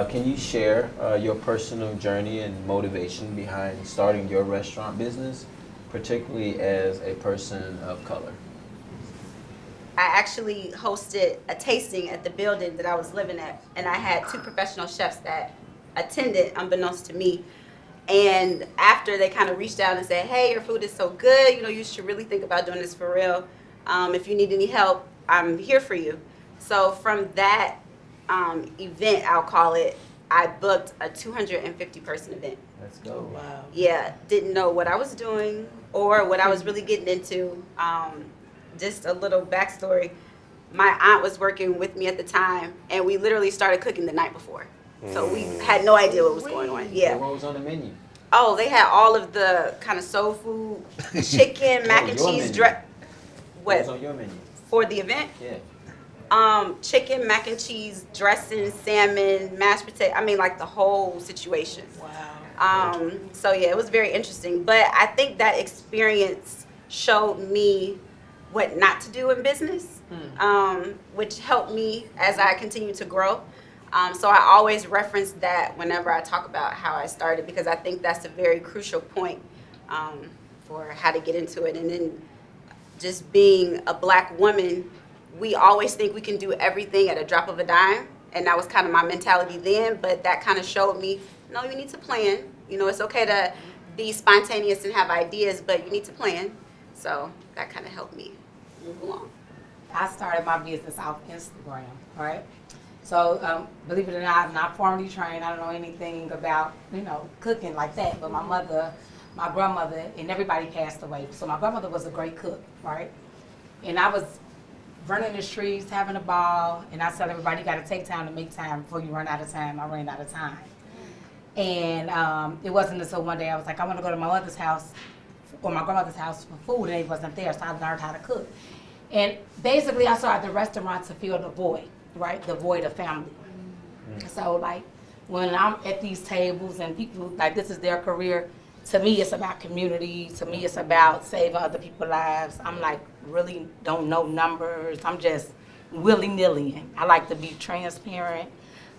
Can you share your personal journey and motivation behind starting your restaurant business, particularly as a person of color? I actually hosted a tasting at the building that I was living at, and I had two professional chefs that attended, unbeknownst to me. And after they kind of reached out and said, "Hey, your food is so good. You know, you should really think about doing this for real. If you need any help, I'm here for you." So from that event, I'll call it, I booked a 250 person event. Let's go. Oh, wow. Yeah, didn't know what I was doing or what I was really getting into. Just a little backstory. My aunt was working with me at the time, and we literally started cooking the night before. So we had no idea what was going on. Yeah. What was on the menu? Oh, they had all of the kind of soul food, chicken, mac and your cheese. menu. What was What? on your menu? For the event? Yeah. Chicken, mac and cheese, dressing, salmon, mashed potato. I mean, like the whole situation. Wow. So yeah, it was very interesting. But I think that experience showed me what not to do in business, which helped me as I continue to grow. So I always reference that whenever I talk about how I started, because I think that's a very crucial point for how to get into it. And then just being a Black woman, we always think we can do everything at a drop of a dime. And that was kind of my mentality then, but that kind of showed me, no, you need to plan. You know, it's okay to be spontaneous and have ideas, but you need to plan. So that kind of helped me move along. I started my business off Instagram, right? So, believe it or not, I'm not formally trained. I don't know anything about, cooking like that. But my mother, my grandmother, and everybody passed away. So my grandmother was a great cook, right? And I was running the streets, having a ball, and I tell everybody, you got to take time to make time before you run out of time. I ran out of time. And it wasn't until one day I was like, I want to go to my mother's house or my grandmother's house for food, and they wasn't there, so I learned how to cook. And basically, I started the restaurant to fill the void, right? The void of family. So, like, when I'm at these tables and people, like, this is their career, to me, it's about community. To me, it's about saving other people's lives. I'm, like, really don't know numbers. I'm just willy-nilly. I like to be transparent.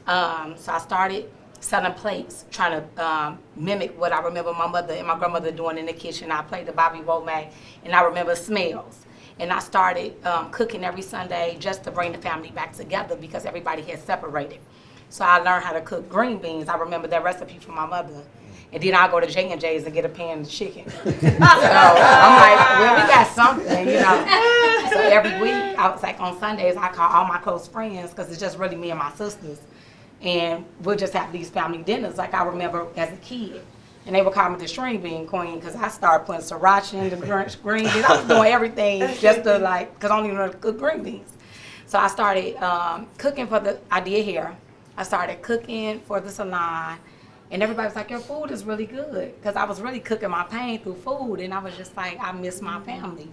So I started selling plates, trying to mimic what I remember my mother and my grandmother doing in the kitchen. I played the Bobby Womack, and I remember smells. And I started cooking every Sunday just to bring the family back together because everybody had separated. So I learned how to cook green beans. I remember that recipe from my mother. And then I'll go to J&J's and get a pan of chicken. So I'm like, well, we got something, So every week, I was like, on Sundays, I call all my close friends because it's just really me and my sisters. And we'll just have these family dinners like I remember as a kid. And they would call me the string bean queen because I started putting sriracha in the green beans. I was doing everything just to because I don't even know how to cook green beans. So I started cooking I did hair. I started cooking for the salon. And everybody was like, your food is really good. Because I was really cooking my pain through food. And I was just like, I miss my family.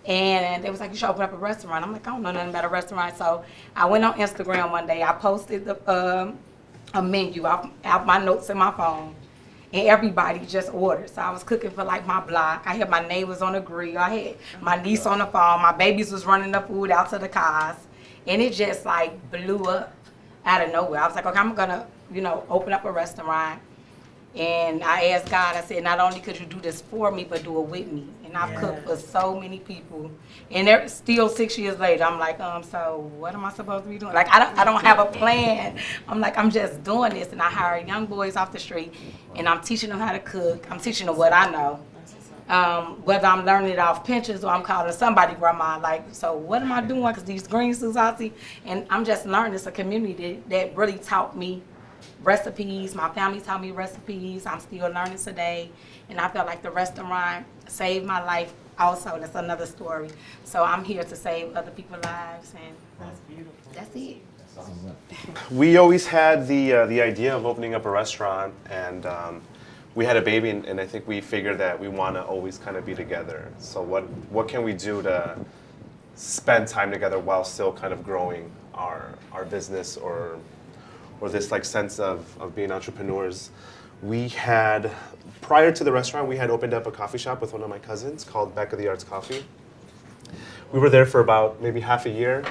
And they was like, you should open up a restaurant. I'm like, I don't know nothing about a restaurant. So I went on Instagram one day. I posted a menu out my notes in my phone. And everybody just ordered. So I was cooking for like my block. I had my neighbors on the grill. I had my niece on the phone. My babies was running the food out to the cars. And it just like blew up out of nowhere. I was like, okay, I'm gonna, open up a restaurant. And I asked God, I said, not only could you do this for me, but do it with me. And I've cooked for so many people. And they're still 6 years later, I'm like, so what am I supposed to be doing? Like, I don't have a plan. I'm like, I'm just doing this. And I hire young boys off the street, and I'm teaching them how to cook. I'm teaching them what I know. Whether I'm learning it off Pinterest or I'm calling somebody grandma, like, so what am I doing? Because these green Suzazi, and I'm just learning. It's a community that really taught me recipes. My family taught me recipes. I'm still learning today. And I felt like the restaurant saved my life also. That's another story. So I'm here to save other people's lives. And That's beautiful. that's it. We always had the idea of opening up a restaurant, and we had a baby, and I think we figured that we want to always kind of be together. So what can we do to spend time together while still kind of growing our business or this like sense of being entrepreneurs? We had, prior to the restaurant, we had opened up a coffee shop with one of my cousins called Back of the Arts Coffee. We were there for about maybe half a year.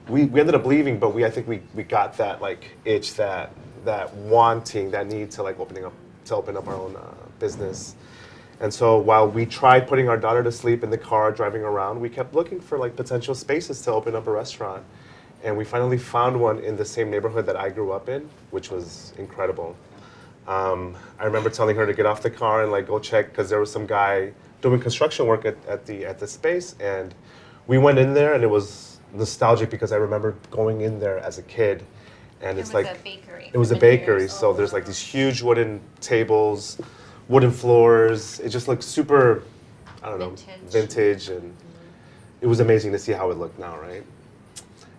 We ended up leaving, but I think we got that like itch, that wanting, that need to like open up our own business. And so while we tried putting our daughter to sleep in the car driving around, we kept looking for like potential spaces to open up a restaurant. And we finally found one in the same neighborhood that I grew up in, which was incredible. I remember telling her to get off the car and like go check, because there was some guy doing construction work at the space, and we went in there, and it was nostalgic because I remember going in there as a kid, and it's like a bakery. it was a bakery. So there's like these huge wooden tables, wooden floors. It just looked super, I don't know, vintage, and it was amazing to see how it looked now, right?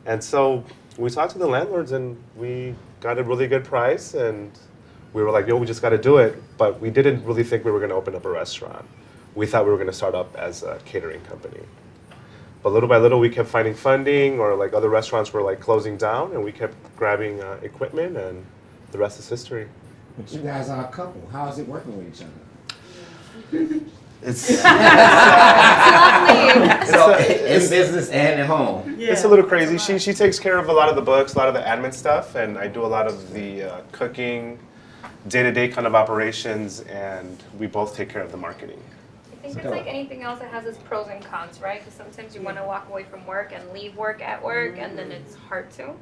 And so we talked to the landlords, and we got a really good price, and we were like, yo, we just got to do it. But we didn't really think we were going to open up a restaurant. We thought we were going to start up as a catering company. But little by little, we kept finding funding, or like other restaurants were like closing down, and we kept grabbing equipment, and the rest is history. But you guys are a couple. How is it working with each other? It's Lovely. In business and at home. it's a little crazy. She takes care of a lot of the books, a lot of the admin stuff, and I do a lot of the cooking, day-to-day kind of operations, and we both take care of the marketing. I think it's like anything else that has its pros and cons, right? Because sometimes you want to walk away from work and leave work at work, and then it's hard to.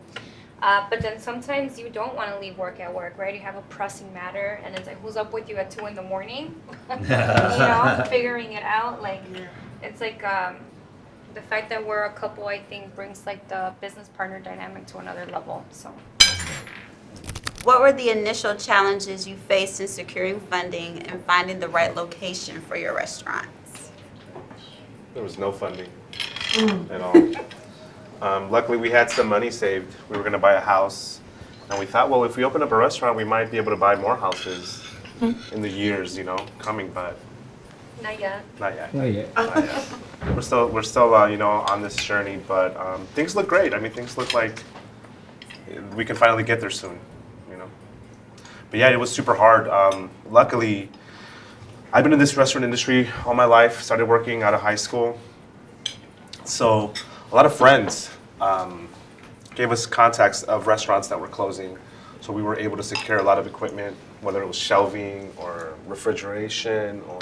But then sometimes you don't want to leave work at work, right? You have a pressing matter, and it's like, who's up with you at 2 a.m? Figuring it out. Like, it's like the fact that we're a couple, I think, brings like the business partner dynamic to another level. So. What were the initial challenges you faced in securing funding and finding the right location for your restaurants? There was no funding at all. Luckily, we had some money saved. We were going to buy a house, and we thought, well, if we open up a restaurant, we might be able to buy more houses in the years, coming, but Not yet. not yet. Oh, yeah. Not yet. We're still, on this journey, but things look great. I mean, things look like we can finally get there soon, But yeah, it was super hard. Luckily, I've been in this restaurant industry all my life. Started working out of high school, so a lot of friends gave us contacts of restaurants that were closing. So we were able to secure a lot of equipment, whether it was shelving or refrigeration or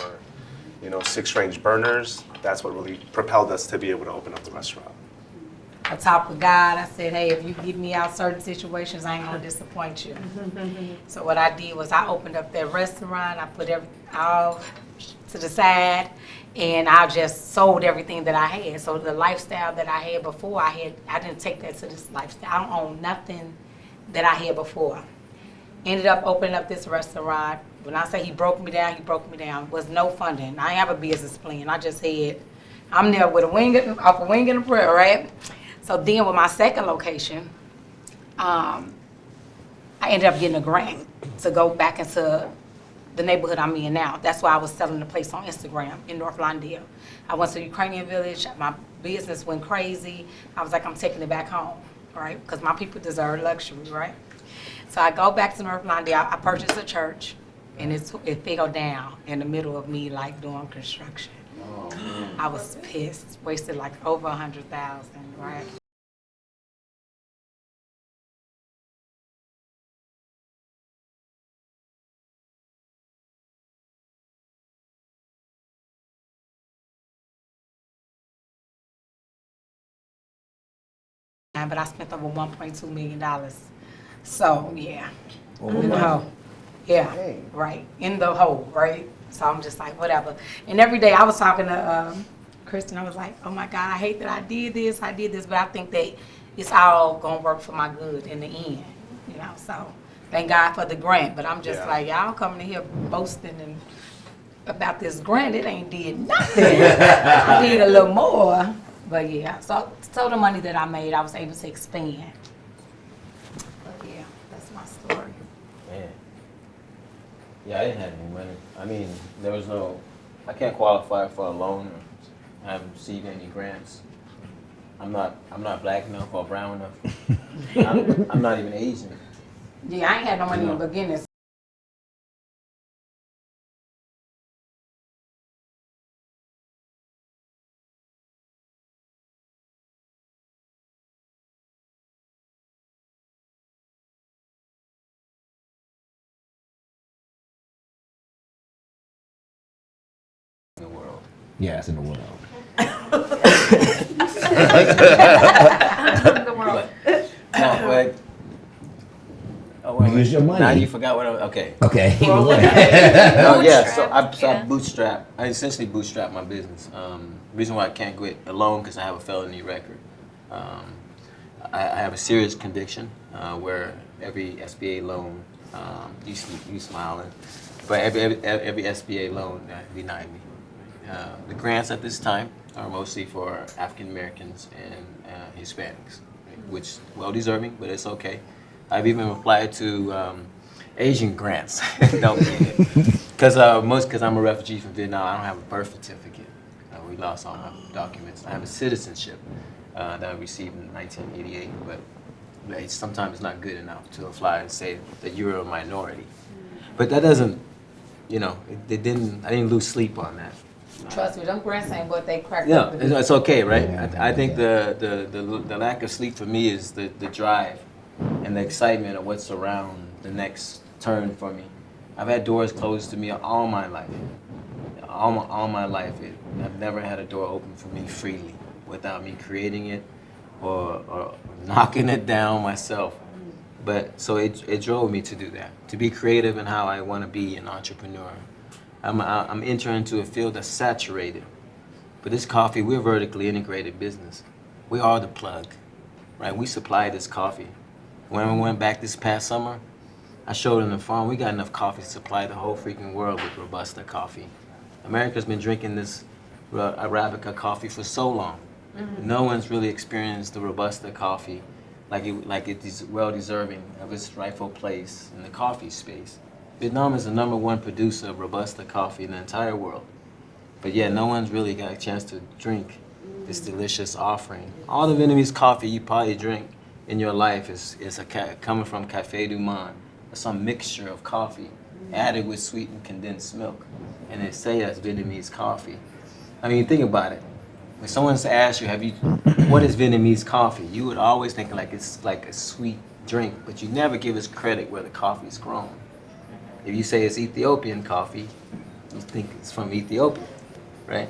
6-range burners. That's what really propelled us to be able to open up the restaurant. On top of God, I said, hey, if you get me out certain situations, I ain't gonna disappoint you. So what I did was I opened up that restaurant, I put all to the side, and I just sold everything that I had. So the lifestyle that I had before, I didn't take that to this lifestyle. I don't own nothing that I had before. Ended up opening up this restaurant. When I say he broke me down, he broke me down. Was no funding. I ain't have a business plan. I just said, I'm there with off a wing and a prayer, right? So then with my second location, I ended up getting a grant to go back into the neighborhood I'm in now. That's why I was selling the place on Instagram in North Lawndale. I went to the Ukrainian village. My business went crazy. I was like, I'm taking it back home, right? Because my people deserve luxury, right? So I go back to North Lawndale. I purchased a church, and it fell down in the middle of me like doing construction. I was pissed. Wasted like over $100,000, right? But I spent over $1.2 million. So yeah, in the hole. Yeah, right. In the hole, right? So I'm just like, whatever. And every day I was talking to Kristen, I was like, oh my God, I hate that I did this, but I think that it's all gonna work for my good in the end, so thank God for the grant. But I'm just like, y'all coming in here boasting and about this grant, it ain't did nothing. I did a little more, but yeah. So the money that I made, I was able to expand. Man. Yeah, I didn't have any money. I mean, there was no, I can't qualify for a loan or I haven't received any grants. I'm not black enough or brown enough. I'm not even Asian. Yeah, I ain't had no money in the beginning. In the world. Yes, in the world. The world. No, wait. Oh, wait, Use your money. Now you forgot what I was, okay. Okay. Oh yeah, so I bootstrap. I essentially bootstrap my business. Reason why I can't quit alone because I have a felony record. I have a serious conviction where every SBA loan, you smiling, but every SBA loan denied me. The grants at this time are mostly for African Americans and Hispanics, which well deserving, but it's okay. I've even applied to Asian grants. Don't get it. Because I'm a refugee from Vietnam, I don't have a birth certificate. We lost all my documents. I have a citizenship that I received in 1988, but sometimes it's not good enough to apply and say that you're a minority. But that doesn't, I didn't lose sleep on that. Trust me, them grants ain't what they cracked Yeah, up to be. it's okay, right? I think the lack of sleep for me is the drive and the excitement of what's around the next turn for me. I've had doors closed to me all my life. All my life, I've never had a door open for me freely without me creating it or knocking it down myself. But so it drove me to do that, to be creative in how I want to be an entrepreneur. I'm entering into a field that's saturated. But this coffee, we're a vertically integrated business. We are the plug, right? We supply this coffee. When we went back this past summer, I showed in the farm, we got enough coffee to supply the whole freaking world with Robusta coffee. America's been drinking this Arabica coffee for so long. Mm-hmm. No one's really experienced the Robusta coffee like it is well deserving of its rightful place in the coffee space. Vietnam is the #1 producer of Robusta coffee in the entire world. But yet no one's really got a chance to drink this delicious offering. All the Vietnamese coffee you probably drink in your life is coming from Café du Monde, some mixture of coffee added with sweetened condensed milk. And they say that's Vietnamese coffee. I mean, think about it. When someone's asked you, what is Vietnamese coffee? You would always think like it's like a sweet drink, but you never give us credit where the coffee is grown. If you say it's Ethiopian coffee, you think it's from Ethiopia, right?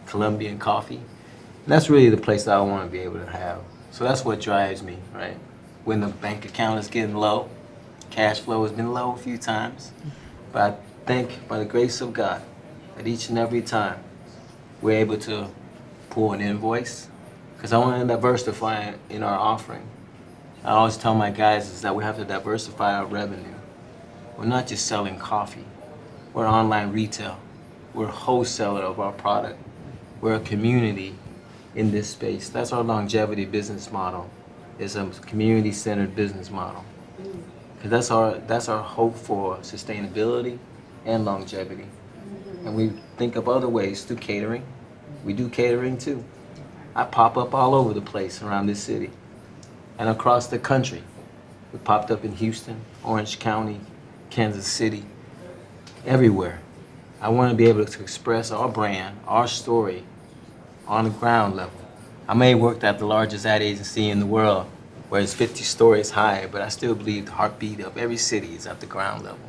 Colombian coffee. And that's really the place that I want to be able to have. So that's what drives me, right? When the bank account is getting low, cash flow has been low a few times, but I think by the grace of God that each and every time we're able to pull an invoice, because I want to diversify in our offering. I always tell my guys is that we have to diversify our revenue. We're not just selling coffee. We're online retail. We're a wholesaler of our product. We're a community in this space. That's our longevity business model. It's a community-centered business model. Because that's our hope for sustainability and longevity. And we think of other ways through catering. We do catering too. I pop up all over the place around this city and across the country. We popped up in Houston, Orange County, Kansas City, everywhere. I want to be able to express our brand, our story on the ground level. I may have worked at the largest ad agency in the world where it's 50 stories high, but I still believe the heartbeat of every city is at the ground level.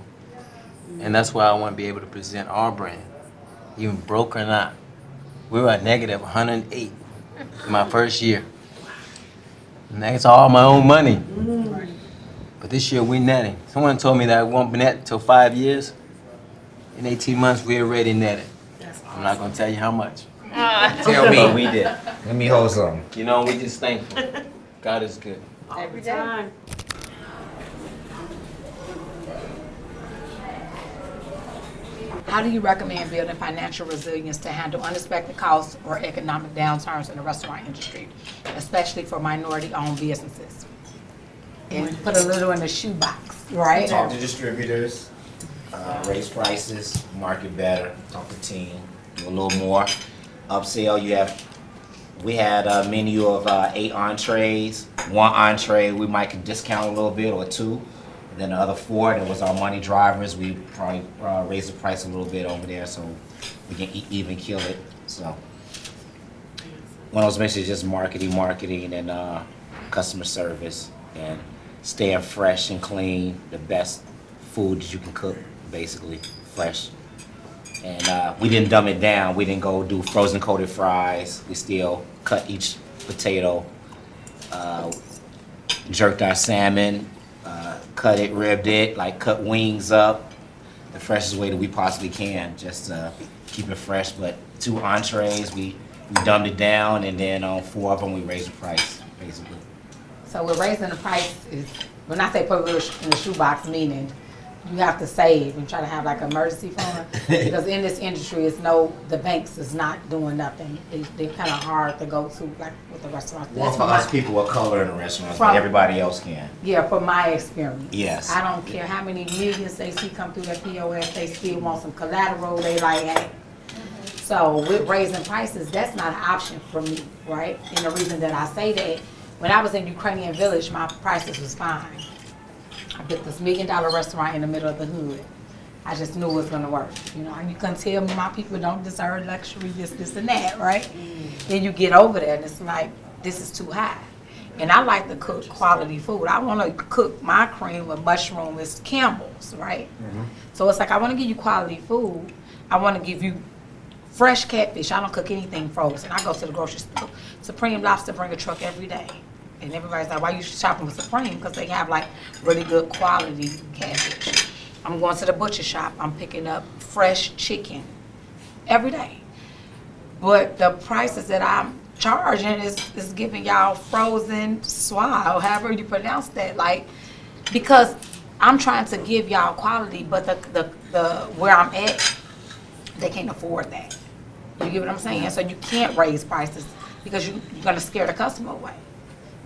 And that's why I want to be able to present our brand, even broke or not. We were at negative 108 in my first year. And that's all my own money. But this year we're netting. Someone told me that I won't net until 5 years. In 18 months, we're already netted. I'm not going to tell you how much. Tell me. But we did. Let me hold some. We just thankful. God is good. Every time. How do you recommend building financial resilience to handle unexpected costs or economic downturns in the restaurant industry, especially for minority-owned businesses? And put a little in the shoebox. Right? Talk to distributors, raise prices, market better, talk to team, do a little more. Upsell, we had a menu of 8 entrees. 1 entree we might could discount a little bit or 2. And then the other 4, that was our money drivers. We probably raise the price a little bit over there so we can even kill it. So one of those basically just marketing, and customer service, and staying fresh and clean. The best food that you can cook, basically fresh. And we didn't dumb it down. We didn't go do frozen coated fries. We still cut each potato, jerked our salmon, cut it, ribbed it, like cut wings up the freshest way that we possibly can, just to keep it fresh. But 2 entrees, we dumbed it down, and then on 4 of them we raised the price, basically. So we're raising the price is, when I say put it in the shoebox, meaning you have to save and try to have like an emergency fund, because in this industry, the banks is not doing nothing. They're kind of hard to go to, like with the restaurants. Well, That's for what us people of color in the restaurants, but From- everybody else can. Yeah, from my experience. Yes. I don't care how many millions they see come through that POS, they still want some collateral, they like, hey. So with raising prices, that's not an option for me, right? And the reason that I say that, when I was in Ukrainian Village, my prices was fine. I built this $1 million restaurant in the middle of the hood. I just knew it was gonna work. You know, and you couldn't tell me my people don't deserve luxury, this, and that, right? Then you get over there and it's like, this is too high. And I like to cook quality food. I wanna cook my cream with mushroom, it's Campbell's, right? So it's like, I wanna give you quality food. I wanna give you fresh catfish. I don't cook anything frozen. I go to the grocery store. Supreme Lobster bring a truck every day. And everybody's like, why you shopping with Supreme? Because they have like really good quality catfish. I'm going to the butcher shop. I'm picking up fresh chicken every day. But the prices that I'm charging is giving y'all frozen swine, or however you pronounce that. Like, because I'm trying to give y'all quality, but the where I'm at, they can't afford that. You get what I'm saying? So you can't raise prices because you're gonna scare the customer away.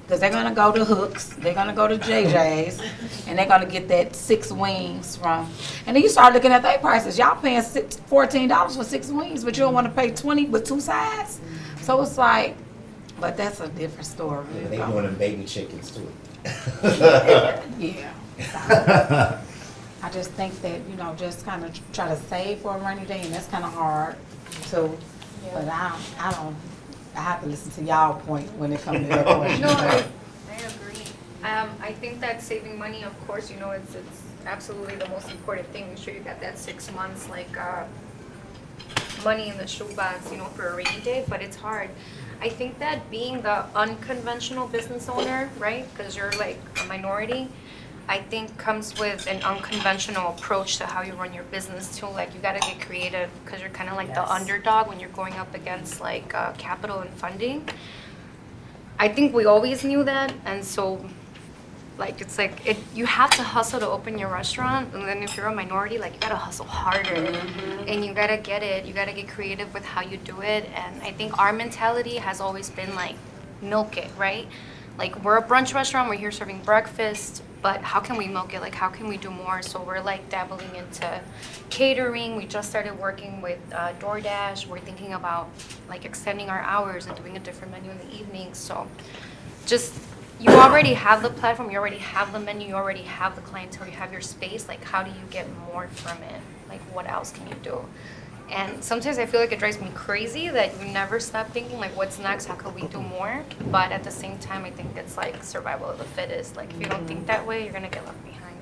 Because they're gonna go to Hooks, they're gonna go to JJ's, and they're gonna get that 6 wings from. And then you start looking at their prices. Y'all paying $14 for 6 wings, but you don't want to pay $20 with 2 sides. So it's like, but that's a different story. Yeah, they doing them baby chickens too. Yeah. So, I just think that, just kind of try to save for a rainy day, and that's kind of hard too. But I have to listen to y'all point when it comes to that question. No, I agree. I think that saving money, of course, it's absolutely the most important thing. Make sure you got that 6 months, money in the shoebox, for a rainy day, but it's hard. I think that being the unconventional business owner, right, because you're like a minority, I think comes with an unconventional approach to how you run your business too. Like, you gotta get creative because you're kind of like the underdog when you're going up against capital and funding. I think we always knew that, and so you have to hustle to open your restaurant, and then if you're a minority, you gotta hustle harder, and you gotta get it. You gotta get creative with how you do it, and I think our mentality has always been milk it, right? We're a brunch restaurant, we're here serving breakfast, but how can we milk it? How can we do more? So we're dabbling into catering. We just started working with DoorDash. We're thinking about extending our hours and doing a different menu in the evening. So you already have the platform, you already have the menu, you already have the clientele, you have your space. How do you get more from it? What else can you do? And sometimes I feel like it drives me crazy that you never stop thinking, what's next? How could we do more? But at the same time, I think it's survival of the fittest. If you don't think that way, you're going to get left behind.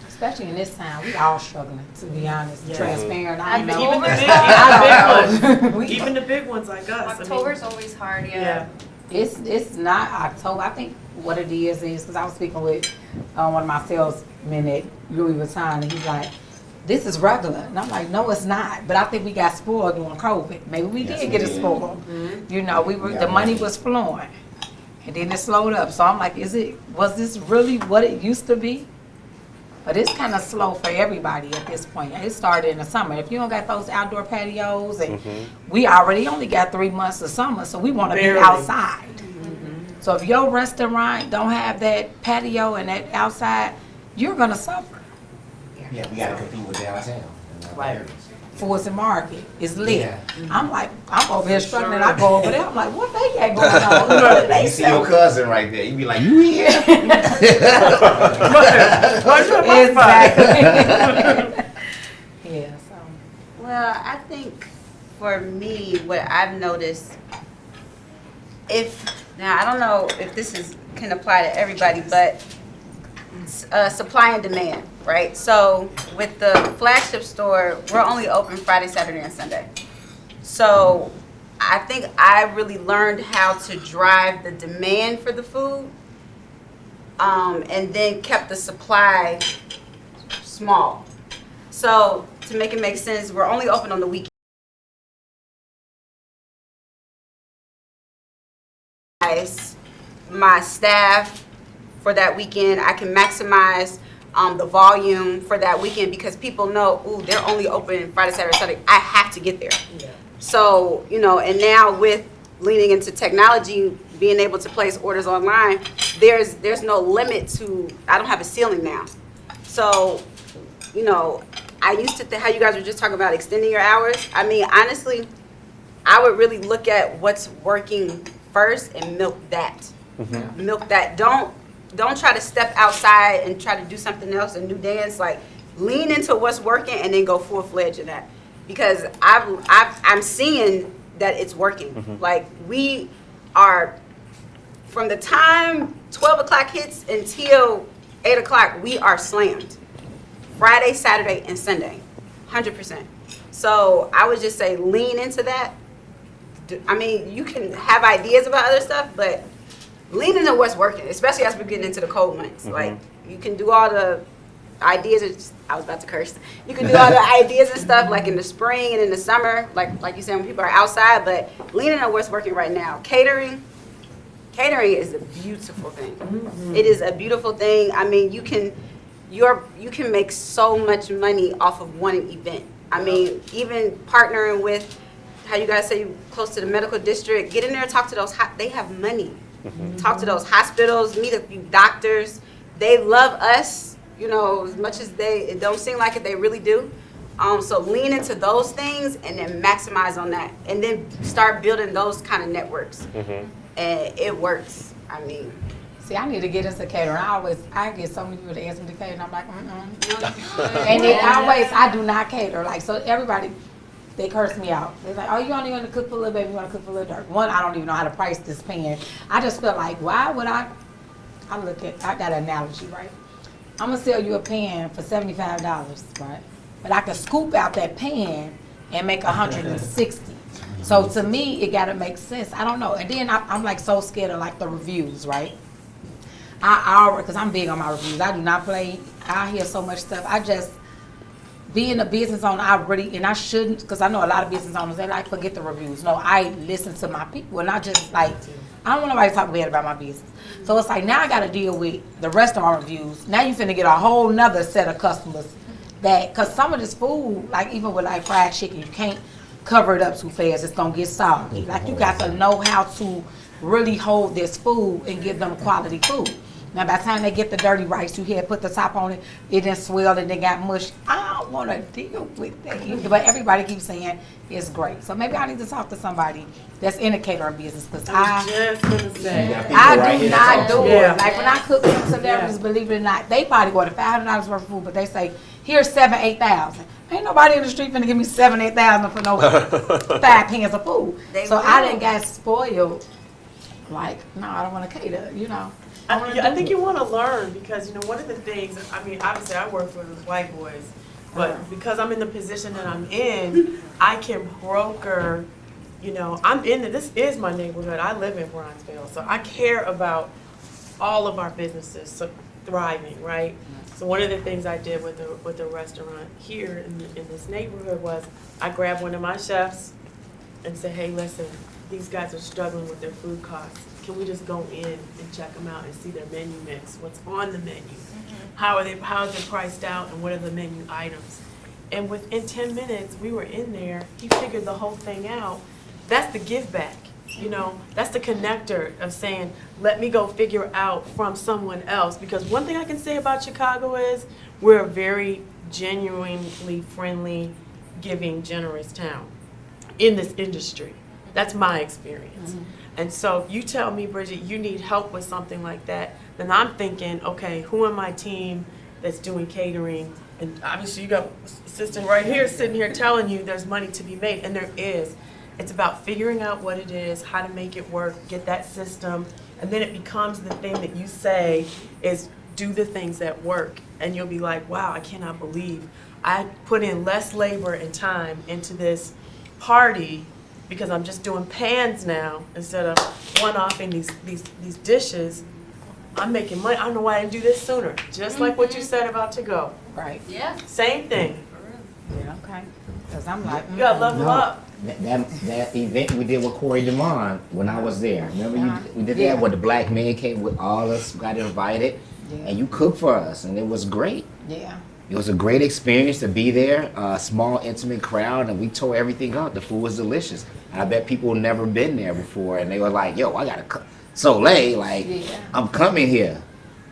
Especially in this time, we all struggling, to be honest, transparent. Even the big ones like us. October's always hard, yeah. It's not October. I think what it is because I was speaking with one of my salesmen at Louis Vuitton, and he's like, this is regular. And I'm like, no, it's not. But I think we got spoiled during COVID. Maybe we did get it spoiled. The money was flowing. And then it slowed up. So I'm like, was this really what it used to be? But it's kind of slow for everybody at this point. It started in the summer. If you don't got those outdoor patios, and we already only got 3 months of summer, so we want to be outside. So if your restaurant don't have that patio and that outside, you're gonna suffer. Yeah, we gotta compete with downtown. Right. Fulton Market is lit. Yeah. I'm like, I'm over here struggling. I go over there. I'm like, what they got going on? What did they You see your sell? cousin right there. You be like, you here? Exactly. Yeah. So. Well, I think for me, what I've noticed, now I don't know if this can apply to everybody, but supply and demand, right? So with the flagship store, we're only open Friday, Saturday, and Sunday. So I think I really learned how to drive the demand for the food, and then kept the supply small. So to make it make sense, we're only open on the weekend. My staff for that weekend, I can maximize the volume for that weekend because people know, ooh, they're only open Friday, Saturday, Sunday. I have to get there. Yeah. So, and now with leaning into technology, being able to place orders online, there's no limit to, I don't have a ceiling now. So, I used to how you guys were just talking about extending your hours. I mean, honestly, I would really look at what's working first and milk that. Mm-hmm. Milk that. Don't try to step outside and try to do something else, a new dance. Like, lean into what's working and then go full-fledged in that. Because I'm seeing that it's working. Mm-hmm. Like, we are, from the time 12 o'clock hits until 8 o'clock, we are slammed. Friday, Saturday, and Sunday, 100%. So I would just say lean into that. I mean, you can have ideas about other stuff, but lean into what's working, especially as we're getting into the cold months. Mm-hmm. Like, you can do all the ideas. I was about to curse. You can do all the ideas and stuff like in the spring and in the summer, like you said, when people are outside. But lean into what's working right now. Catering is a beautiful thing. Mm-hmm. It is a beautiful thing. I mean, you can make so much money off of one event. I mean, even partnering with, how you guys say you're close to the medical district, get in there and talk to those, they have money. Mm-hmm. Talk to those hospitals, meet a few doctors. They love us, as much as it don't seem like it, they really do. So lean into those things and then maximize on that. And then start building those kind of networks. Mm-hmm. And it works. I mean, See, I need to get into catering. I get so many people to ask me to cater, and I'm like, and I do not cater. Like, so everybody, they curse me out. They're like, oh, you only want to cook for little baby, you want to cook for little dirt. One, I don't even know how to price this pan. I just feel like, why would I got an analogy, right? I'm going to sell you a pan for $75, right? But I can scoop out that pan and make $160. So to me, it got to make sense. I don't know. And then I'm like so scared of like the reviews, right? Because I'm big on my reviews. I do not play. I hear so much stuff. I just, being a business owner, and I shouldn't, because I know a lot of business owners, they like forget the reviews. No, I listen to my people, and I just like, I don't want nobody to talk bad about my business. So it's like, now I got to deal with the restaurant reviews. Now you finna get a whole nother set of customers because some of this food, like even with like fried chicken, you can't cover it up too fast. It's going to get soggy. Like, you got to know how to really hold this food and give them quality food. Now, by the time they get the dirty rice, you had put the top on it, it done swelled and they got mush. I don't want to deal with that. But everybody keeps saying it's great. So maybe I need to talk to somebody that's in a catering business, because I do not do it. Like, when I cook for celebrities, believe it or not, they probably order $500 worth of food, but they say, here's $7,000, $8,000. Ain't nobody in the street finna give me $7,000, $8,000 for no 5 pans of food. I done got spoiled. Like, no, I don't want to cater, I think you want to learn because, one of the things, I mean, obviously I work for the white boys, but because I'm in the position that I'm in, I can broker, this is my neighborhood. I live in Bronzeville, so I care about all of our businesses thriving, right? So one of the things I did with the restaurant here in this neighborhood was I grabbed one of my chefs and said, hey, listen, these guys are struggling with their food costs. Can we just go in and check them out and see their menu mix? What's on the menu? Mm-hmm. How is it priced out, and what are the menu items? And within 10 minutes, we were in there. He figured the whole thing out. That's the give back. You know, that's the connector of saying, let me go figure out from someone else. Because one thing I can say about Chicago is we're a very genuinely friendly, giving, generous town in this industry. That's my experience. And so if you tell me, Bridget, you need help with something like that, then I'm thinking, okay, who on my team that's doing catering? And obviously you got assistant right here sitting here telling you there's money to be made, and there is. It's about figuring out what it is, how to make it work, get that system, and then it becomes the thing that you say is do the things that work. And you'll be like, wow, I cannot believe I put in less labor and time into this party because I'm just doing pans now instead of one-offing these dishes. I'm making money. I don't know why I didn't do this sooner. Just like what you said about to go. Right. Yeah. Same thing. Yeah, okay. Because I'm like, You gotta level No. up. That event we did with Corey DeMond when I was there. Remember we did Yeah. that where the black men came with all us got invited and you cooked for us and it was great. yeah. It was a great experience to be there, a small intimate crowd, and we tore everything up. The food was delicious. And I bet people never been there before and they were like, yo, I gotta cook. Soleil, like, Yeah. I'm coming here.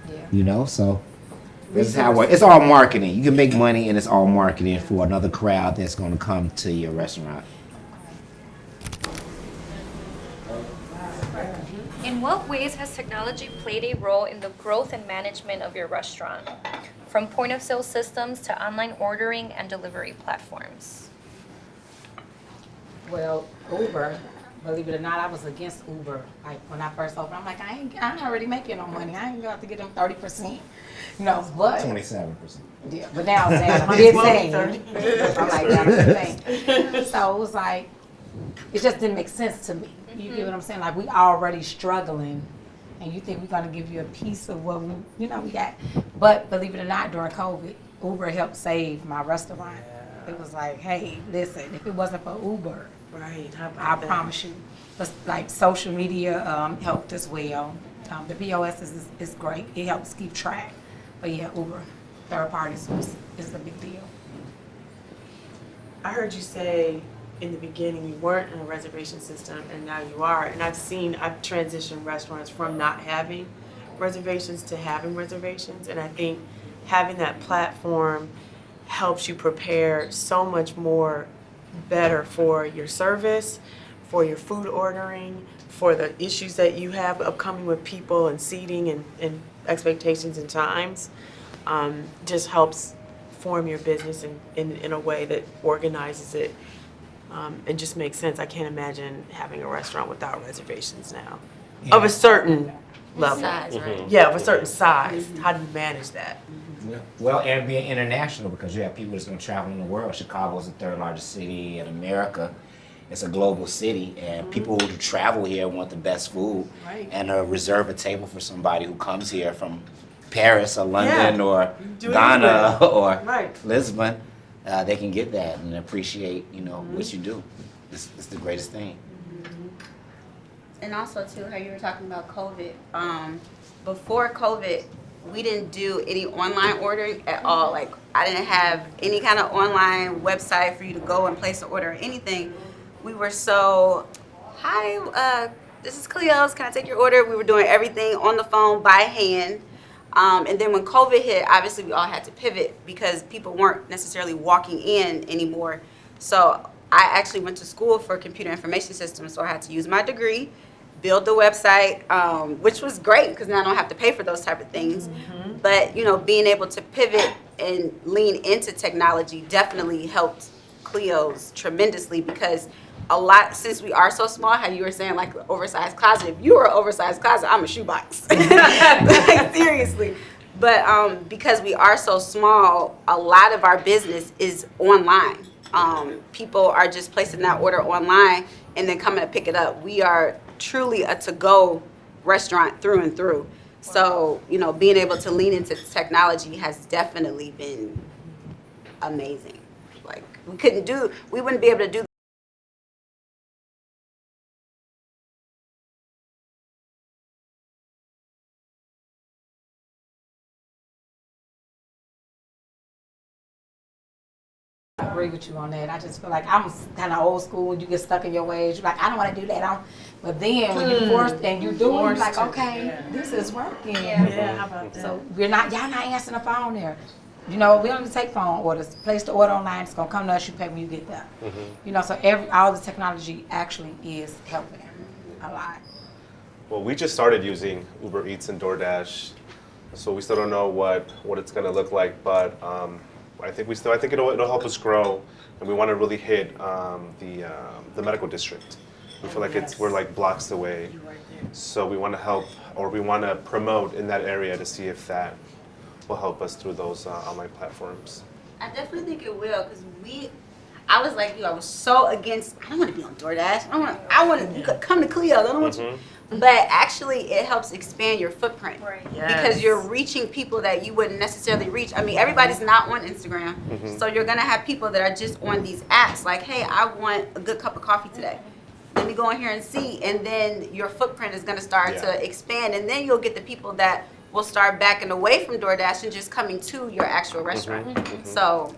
Yeah. You know, so this is how it works. It's all marketing. You can make money and it's all marketing for another crowd that's gonna come to your restaurant. In what ways has technology played a role in the growth and management of your restaurant? From point of sale systems to online ordering and delivery platforms. Well, Uber, believe it or not, I was against Uber. Like when I first opened, I'm like, I'm already making no money. I ain't got to get them 30%. You know, but 27%. yeah, but now it's down to Might as well be 15. I'm like down to 15. So it was like, it just didn't make sense to me. You get what I'm saying? Like we already struggling, and you think we're gonna give you a piece of what we got. But believe it or not, during COVID, Uber helped save my restaurant. It was like, hey, listen, if it wasn't for Uber, Right. How I about that? promise you, but like social media helped as well. The POS is great. It helps keep track. But yeah, Uber, third parties is a big deal. I heard you say in the beginning you weren't in a reservation system and now you are. And I've transitioned restaurants from not having reservations to having reservations. And I think having that platform helps you prepare so much more better for your service, for your food ordering, for the issues that you have upcoming with people and seating and expectations and times. Just helps form your business in a way that organizes it and just makes sense. I can't imagine having a restaurant without reservations now. Of a certain level. Size, right? Yeah, of a certain size. How do you manage that? Well, and being international because you have people that's going to travel in the world. Chicago is the third largest city in America. It's a global city, and people who travel here want the best food Right. and reserve a table for somebody who comes here from Paris or London Yeah. or Do it Ghana anywhere. or Right. Lisbon. They can get that and appreciate, what you do. It's the greatest thing. And also too, how you were talking about COVID. Before COVID, we didn't do any online ordering at all. Like I didn't have any kind of online website for you to go and place an order or anything. We were so, hi, this is Cleo's. Can I take your order? We were doing everything on the phone by hand. And then when COVID hit, obviously we all had to pivot because people weren't necessarily walking in anymore. So I actually went to school for computer information systems, so I had to use my degree, build the website, which was great because now I don't have to pay for those type of things. But being able to pivot and lean into technology definitely helped Cleo's tremendously because since we are so small, how you were saying like the oversized closet, if you were an oversized closet, I'm a shoebox. Like, seriously. But because we are so small, a lot of our business is online. People are just placing that order online and then coming to pick it up. We are truly a to-go restaurant through and through. So, being able to lean into technology has definitely been amazing. Like we wouldn't be able to do agree with you on that. I just feel like I'm kind of old school. When you get stuck in your ways, you're like, I don't want to do that. But then when you're forced and you do it, you're like, okay, this is working. Yeah, how about that? So y'all not answering the phone there. You know, we don't even take phone orders. Place the order online. It's gonna come to us. You pay when you get there. You know, so all the technology actually is helping a lot. Well, we just started using Uber Eats and DoorDash, so we still don't know what it's gonna look like. But I think it'll help us grow, and we want to really hit the medical district. We feel like we're like blocks away, so we want to help, or we want to promote in that area to see if that will help us through those online platforms. I definitely think it will, because I was like you, I was so against, I don't want to be on DoorDash. I want to come to Cleo. I don't want you. But actually, it helps expand your footprint. Right. Because you're reaching people that you wouldn't necessarily reach. I mean, everybody's not on Instagram. So you're going to have people that are just on these apps like, hey, I want a good cup of coffee today. Let me go in here and see. And then your footprint is going to start to expand. And then you'll get the people that will start backing away from DoorDash and just coming to your actual restaurant. So,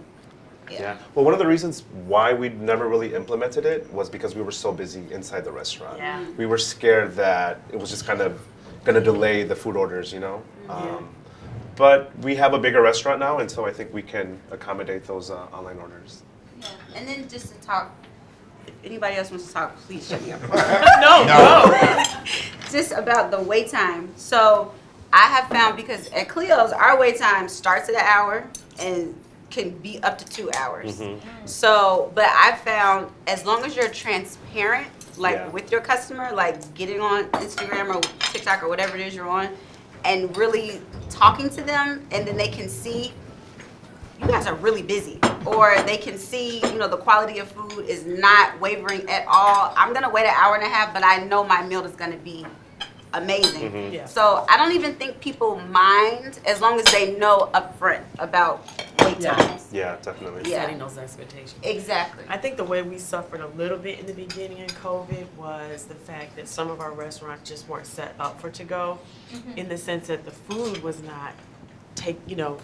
Yeah. Well, one of the reasons why we never really implemented it was because we were so busy inside the restaurant. Yeah. We were scared that it was just kind of going to delay the food orders, you know? But we have a bigger restaurant now, and so I think we can accommodate those online orders. yeah. And then just to talk, if anybody else wants to talk, please shut me up. No. Just about the wait time. So I have found, because at Cleo's, our wait time starts at an hour and can be up to 2 hours. So, but I've found as long as you're transparent, like with your customer, like getting on Instagram or TikTok or whatever it is you're on, and really talking to them, and then they can see you guys are really busy, or they can see, you know, the quality of food is not wavering at all. I'm gonna wait an hour and a half, but I know my meal is gonna be amazing. Yeah. So I don't even think people mind as long as they know upfront about wait times. Yeah, definitely. Yeah. Setting those expectations. Exactly. I think the way we suffered a little bit in the beginning of COVID was the fact that some of our restaurants just weren't set up for to-go, in the sense that the food was not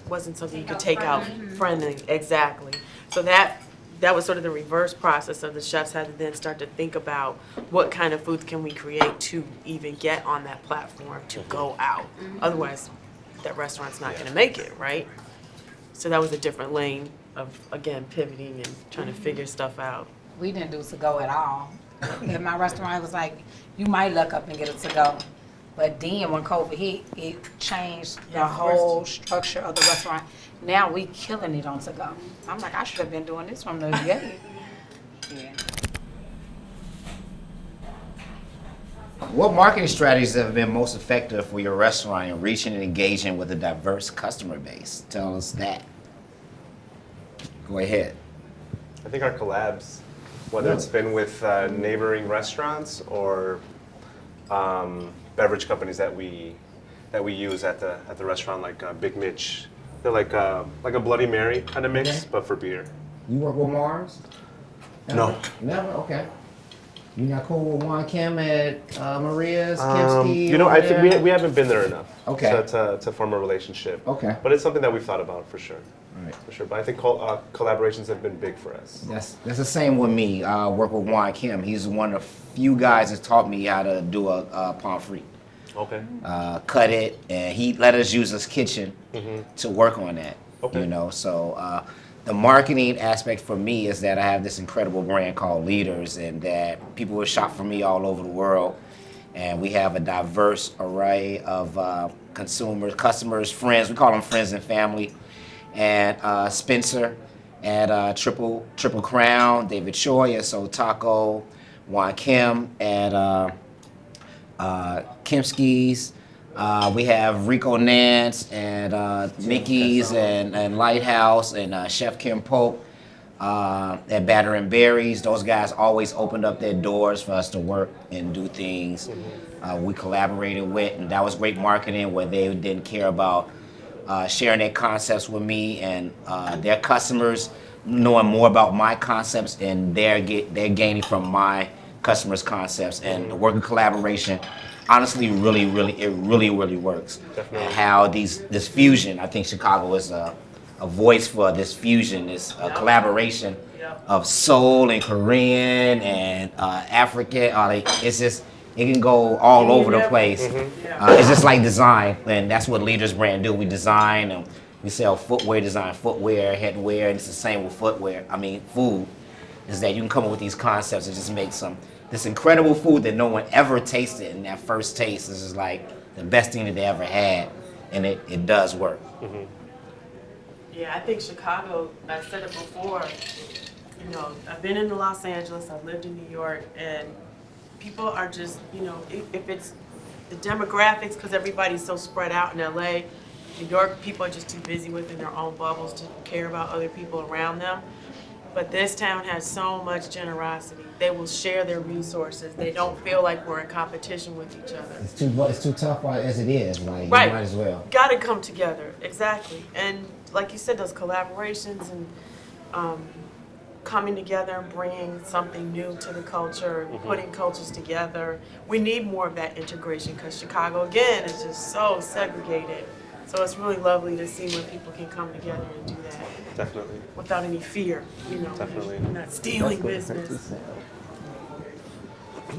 wasn't something you could take out friendly. Exactly. So that was sort of the reverse process of the chefs had to then start to think about what kind of foods can we create to even get on that platform to go out. Otherwise, that restaurant's not going to make it, right? So that was a different lane of, again, pivoting and trying to figure stuff out. We didn't do to-go at all. At my restaurant, it was like, you might look up and get a to-go. But then when COVID hit, it changed the whole structure of the restaurant. Now we killing it on to-go. I'm like, I should have been doing this from the beginning. Yeah. What marketing strategies have been most effective for your restaurant in reaching and engaging with a diverse customer base? Tell us that. Go ahead. I think our collabs, whether it's been with neighboring restaurants or beverage companies that we use at the restaurant, like Big Mitch. They're like a Bloody Mary kind of mix, but for beer. You work with Mars? No. Never? Okay. You not cool with Juan Kim at Maria's, Kimski? I think we haven't been there enough. Okay. To form a relationship. Okay. But it's something that we've thought about for sure. All right. For sure. But I think collaborations have been big for us. That's the same with me. I work with Juan Kim. He's one of the few guys that taught me how to do a pomfret. Okay. Cut it, and he let us use his kitchen to work on that. Okay. You know, so the marketing aspect for me is that I have this incredible brand called Leaders, and that people will shop for me all over the world. And we have a diverse array of consumers, customers, friends. We call them friends and family. And Spencer at Triple Crown, David Choi at Soul Taco, Juan Kim at Kimski's. We have Rico Nance and Mickey's and Lighthouse and Chef Kim Pope at Batter and Berries. Those guys always opened up their doors for us to work and do things. We collaborated with, and that was great marketing where they didn't care about sharing their concepts with me and their customers knowing more about my concepts, and they're gaining from my customers' concepts. And the work in collaboration honestly really works. Definitely. And how this fusion, I think Chicago is a a voice for this fusion, this collaboration Yep. of soul and Korean and African. It's just, it can go all over the place. Yeah. It's just like design, and that's what Leaders Brand do. We design and we sell footwear, design footwear, headwear, and it's the same with footwear. I mean, food is that you can come up with these concepts and just make this incredible food that no one ever tasted, and that first taste is just like the best thing that they ever had, and it does work. Yeah, I think Chicago, I said it before, you know, I've been in Los Angeles, I've lived in New York, and people are just, you know, if it's the demographics, because everybody's so spread out in LA, New York, people are just too busy within their own bubbles to care about other people around them. But this town has so much generosity. They will share their resources. They don't feel like we're in competition with each other. It's too tough as it is. Like, Right. you might as well. Got to come together, exactly. And like you said, those collaborations and coming together and bringing something new to the culture, putting cultures together. We need more of that integration because Chicago, again, is just so segregated. So it's really lovely to see when people can come together and do that Definitely. without any fear, you know, Definitely. not stealing business.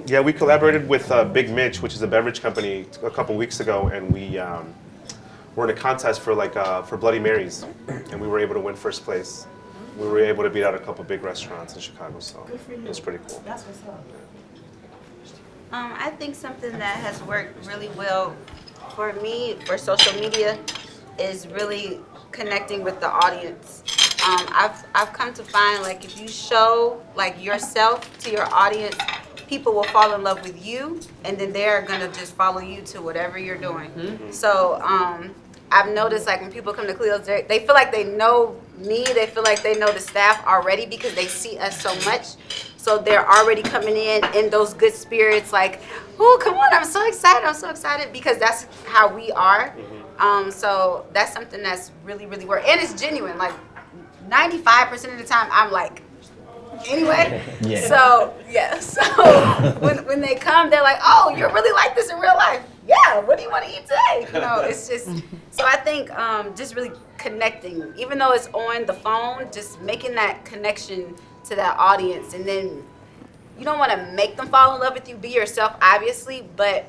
Yeah, we collaborated with Big Mitch, which is a beverage company, a couple weeks ago, and we were in a contest for for Bloody Marys, and we were able to win first place. We were able to beat out a couple big restaurants in Chicago, so Good for you. it was pretty cool. That's what's up. I think something that has worked really well for me for social media is really connecting with the audience. I've come to find like if you show like yourself to your audience, people will fall in love with you, and then they're gonna just follow you to whatever you're doing. So I've noticed like when people come to Cleo's, they feel like they know me, they feel like they know the staff already because they see us so much. So they're already coming in those good spirits, like, oh, come on, I'm so excited, because that's how we are. So that's something that's really, really work, and it's genuine. Like 95% of the time, I'm like, anyway. Yeah. So yeah. So when they come, they're like, oh, you're really like this in real life. Yeah. What do you want to eat today? You know, it's just. So I think just really connecting, even though it's on the phone, just making that connection to that audience, and then you don't want to make them fall in love with you. Be yourself, obviously, but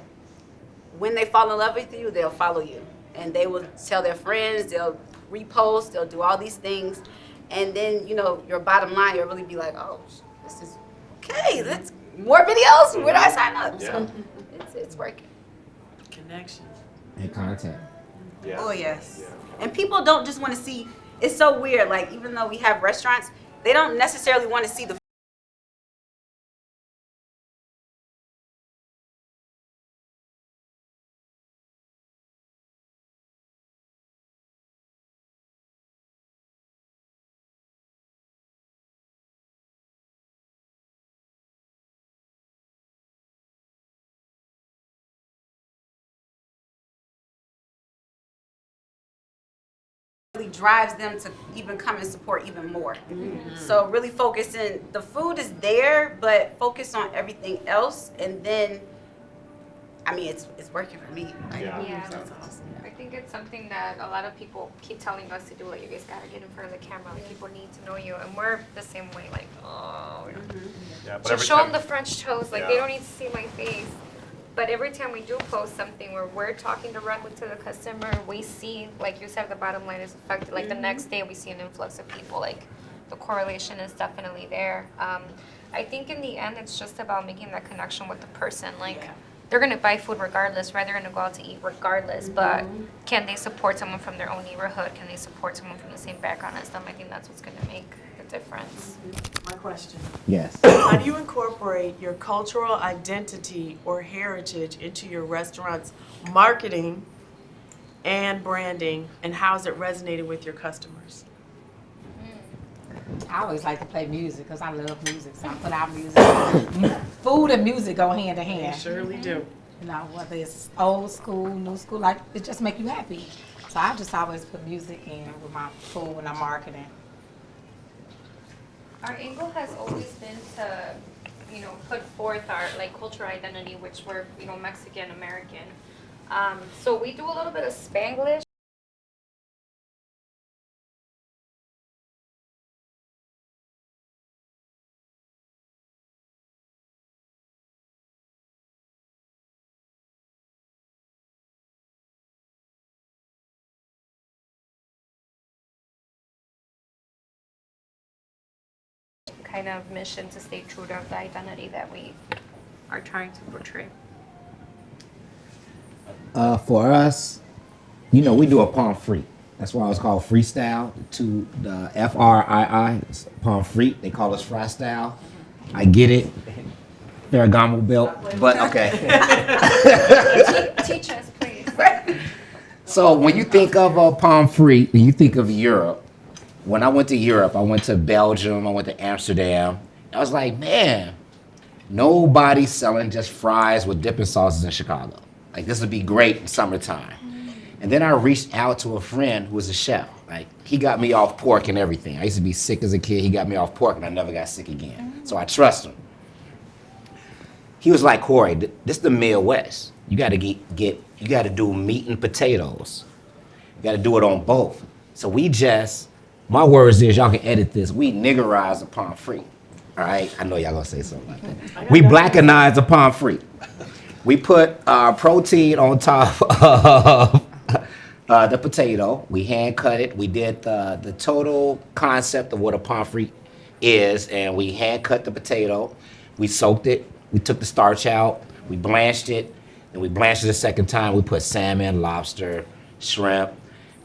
when they fall in love with you, they'll follow you, and they will tell their friends. They'll repost. They'll do all these things. And then, you know, your bottom line, you'll really be like, oh, this is okay. That's more videos. Where do I sign up? Yeah. So it's working. Connection. And content. Yeah. Oh, yes. Yeah. And people don't just want to see, it's so weird. Like, even though we have restaurants, they don't necessarily want to see the really drives them to even come and support even more. So really focusing, the food is there, but focus on everything else, and then, I mean, it's working for me. Like, Yeah. Yeah. That's awesome. I think it's something that a lot of people keep telling us to do. Like, you guys gotta get in front of the camera. Like, people need to know you, and we're the same way. Like, oh, Yeah, but so every show them time, the French toast. Like, Yeah. they don't need to see my face. But every time we do post something where we're talking directly to the customer, we see, like you said, the bottom line is affected. Like the next day, we see an influx of people. Like the correlation is definitely there. I think in the end, it's just about making that connection with the person. Like they're gonna buy food regardless, right? They're gonna go out to eat regardless. But can they support someone from their own neighborhood? Can they support someone from the same background as them? I think that's what's gonna make the difference. My question. Yes. How do you incorporate your cultural identity or heritage into your restaurant's marketing and branding, and how has it resonated with your customers? I always like to play music because I love music, so I put out music. Food and music go hand in hand. Surely do. You know, whether it's old school, new school, like it just make you happy. So I just always put music in with my food when I'm marketing. Our angle has always been to, you know, put forth our like cultural identity, which we're, you know, Mexican American. So we do a little bit of Spanglish. kind of mission to stay true to the identity that we are trying to portray? For us, you know, we do a palm free. That's why it's called freestyle. To the FRII, it's palm free. They call us freestyle. I get it. Ferragamo belt, but okay. Teach us, please. So when you think of a palm free, and you think of Europe. When I went to Europe, I went to Belgium, I went to Amsterdam. I was like, man, nobody's selling just fries with dipping sauces in Chicago. Like, this would be great in summertime. And then I reached out to a friend who was a chef. Like, he got me off pork and everything. I used to be sick as a kid. He got me off pork and I never got sick again. So I trust him. He was like, Corey, this is the Midwest. You gotta you gotta do meat and potatoes. You gotta do it on both. So my words is, y'all can edit this. We niggerize the palm frite. All right? I know y'all gonna say something like that. We blackenize the palm frite. We put protein on top of the potato. We hand cut it. We did the total concept of what a palm frite is, and we hand cut the potato. We soaked it. We took the starch out. We blanched it. And we blanched it a second time. We put salmon, lobster, shrimp.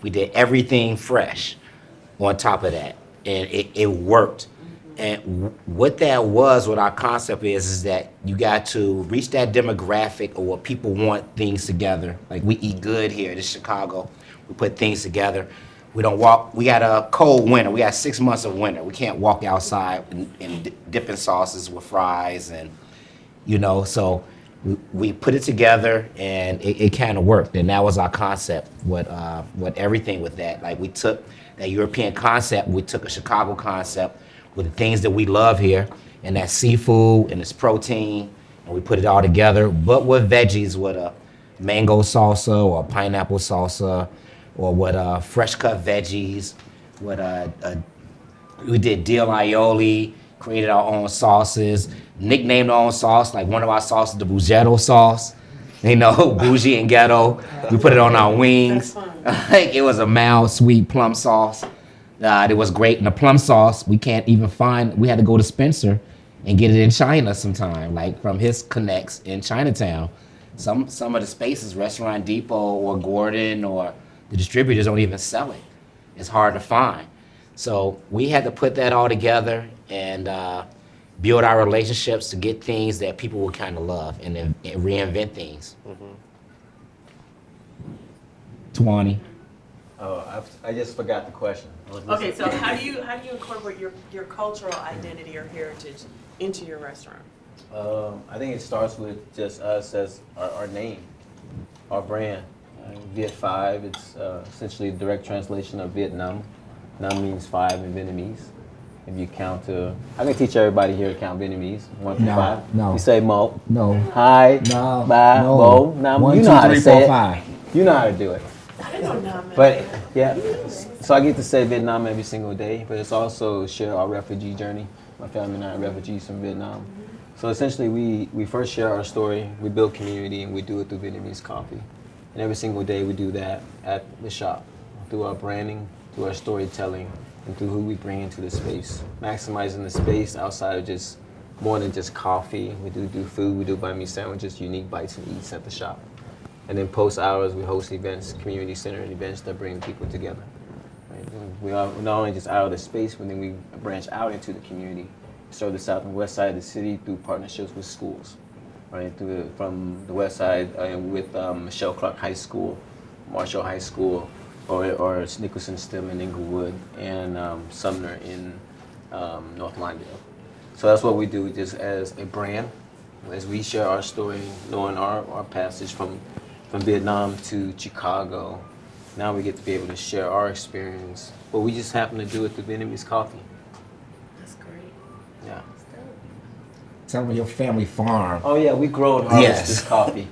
We did everything fresh on top of that, and it worked. And what that was, what our concept is that you got to reach that demographic of what people want things together. Like, we eat good here in Chicago. We put things together. We don't walk, we got a cold winter. We got 6 months of winter. We can't walk outside and dip in sauces with fries and, you know, so we put it together and it kind of worked. And that was our concept, what everything with that. Like, we took that European concept, we took a Chicago concept with the things that we love here, and that seafood and its protein, and we put it all together, but with veggies, with a mango salsa or a pineapple salsa, or with fresh cut veggies. We did dill aioli, created our own sauces, nicknamed our own sauce, like one of our sauces, the Bougetto sauce. You know, bougie and ghetto. We put it on our wings. Like, it was a mild, sweet plum sauce. It was great. And the plum sauce, we can't even find, we had to go to Spencer and get it in China sometime, like from his connects in Chinatown. Some of the spaces, Restaurant Depot or Gordon or the distributors don't even sell it. It's hard to find. So we had to put that all together and build our relationships to get things that people would kind of love and then reinvent things. Mm-hmm. 20. Oh, I just forgot the question. Okay, so how do you incorporate your cultural identity or heritage into your restaurant? I think it starts with just us as our name, our brand. Viet 5, it's essentially a direct translation of Vietnam. Nam means 5 in Vietnamese. If you count to, I can teach everybody here to count Vietnamese. 1 through 5. No. You say mo. No. Hi. No. Ba. No. Bo. Nam. 1, You 2, know how 3, to say 4, it. 5. You know how to do it. I didn't know Nam. But yeah, so I get to say Vietnam every single day, but it's also share our refugee journey. My family and I are refugees from Vietnam. So essentially we first share our story, we build community, and we do it through Vietnamese coffee. And every single day we do that at the shop, through our branding, through our storytelling, and through who we bring into the space. Maximizing the space outside of just more than just coffee. We do food, we do banh mi sandwiches, unique bites and eats at the shop. And then post hours, we host events, community center events that bring people together. Right? We are not only just out of the space, but then we branch out into the community, serve the south and west side of the city through partnerships with schools. Right? From the west side with Michelle Clark High School, Marshall High School, or Nicholson STEM in Inglewood, and Sumner in North Linedale. So that's what we do just as a brand, as we share our story, knowing our passage from Vietnam to Chicago. Now we get to be able to share our experience, but we just happen to do it through Vietnamese coffee. That's great. Yeah. Tell me your family farm. Oh yeah, we grow and harvest Yes. this coffee.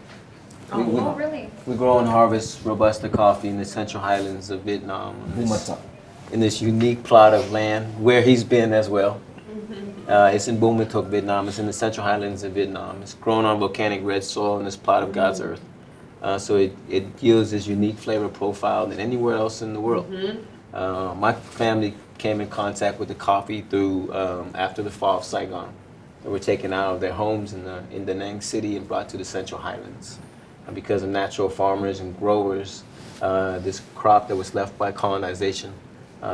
Oh, really? We grow and harvest Robusta coffee in the Central Highlands of Vietnam. In this unique plot of land where he's been as well. It's in Bum Ma Thuc, Vietnam. It's in the Central Highlands of Vietnam. It's grown on volcanic red soil in this plot of God's earth. So it yields this unique flavor profile than anywhere else in the world. My family came in contact with the coffee through after the fall of Saigon. They were taken out of their homes in Da Nang City and brought to the Central Highlands. And because of natural farmers and growers, this crop that was left by colonization,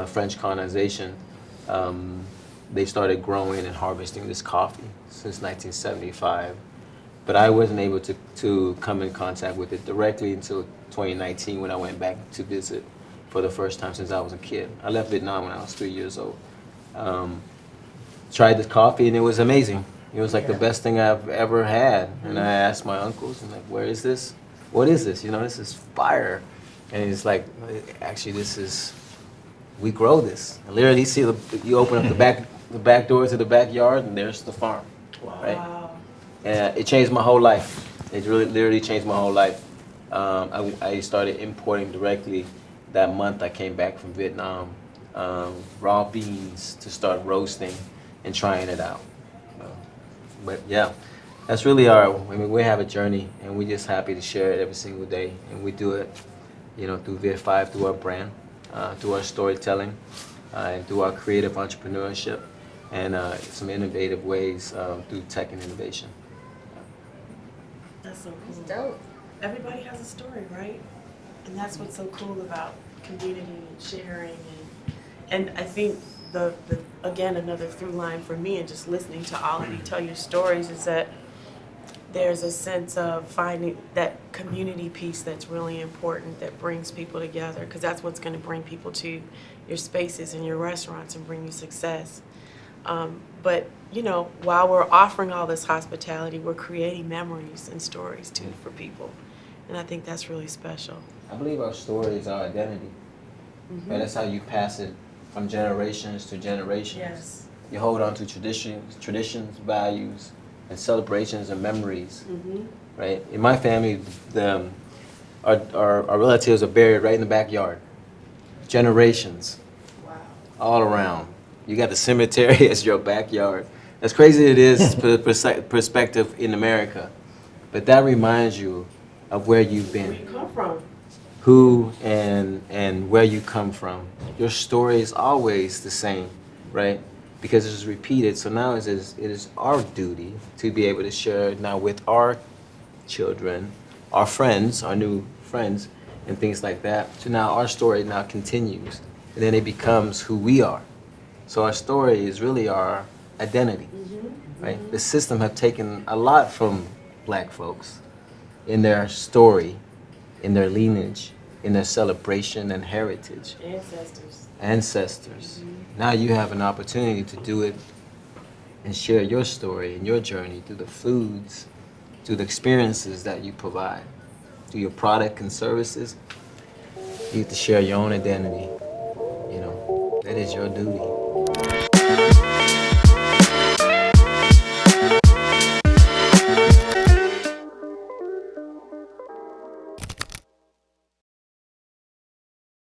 French colonization, they started growing and harvesting this coffee since 1975. But I wasn't able to come in contact with it directly until 2019 when I went back to visit for the first time since I was a kid. I left Vietnam when I was 3 years old. Tried this coffee and it was amazing. It was like the best thing I've ever had. And I asked my uncles, I'm like, where is this? What is this? You know, this is fire. And he's like, actually, we grow this. And literally, you open up the back door to the backyard and there's the farm. Wow. Right? And it changed my whole life. It really, literally changed my whole life. I started importing directly that month I came back from Vietnam, raw beans to start roasting and trying it out. But yeah, that's really we have a journey and we're just happy to share it every single day. And we do it, through Viet5, through our brand, through our storytelling, and through our creative entrepreneurship, and some innovative ways through tech and innovation. That's so It's cool. dope. Everybody has a story, right? And that's what's so cool about community and sharing. And I think the again, another through line for me and just listening to all of you tell your stories is that there's a sense of finding that community piece that's really important that brings people together, because that's what's going to bring people to your spaces and your restaurants and bring you success. But while we're offering all this hospitality, we're creating memories and stories too for people, and I think that's really special. I believe our story is our identity. And that's how you pass it from generations to generations. Yes. You hold on to traditions, values, and celebrations and memories. Right? In my family, our relatives are buried right in the backyard. Generations. Wow. All around. You got the cemetery as your backyard. As crazy as it is for the perspective in America, but that reminds you of where you've Where been, you come from? who and where you come from. Your story is always the same, right? Because it's repeated. So now it is our duty to be able to share now with our children, our friends, our new friends, and things like that. So now our story now continues, and then it becomes who we are. So our story is really our identity, right? The system have taken a lot from black folks in their story, in their lineage, in their celebration and heritage. Ancestors. Now you have an opportunity to do it and share your story and your journey through the foods, through the experiences that you provide, through your product and services. You get to share your own identity. That is your duty.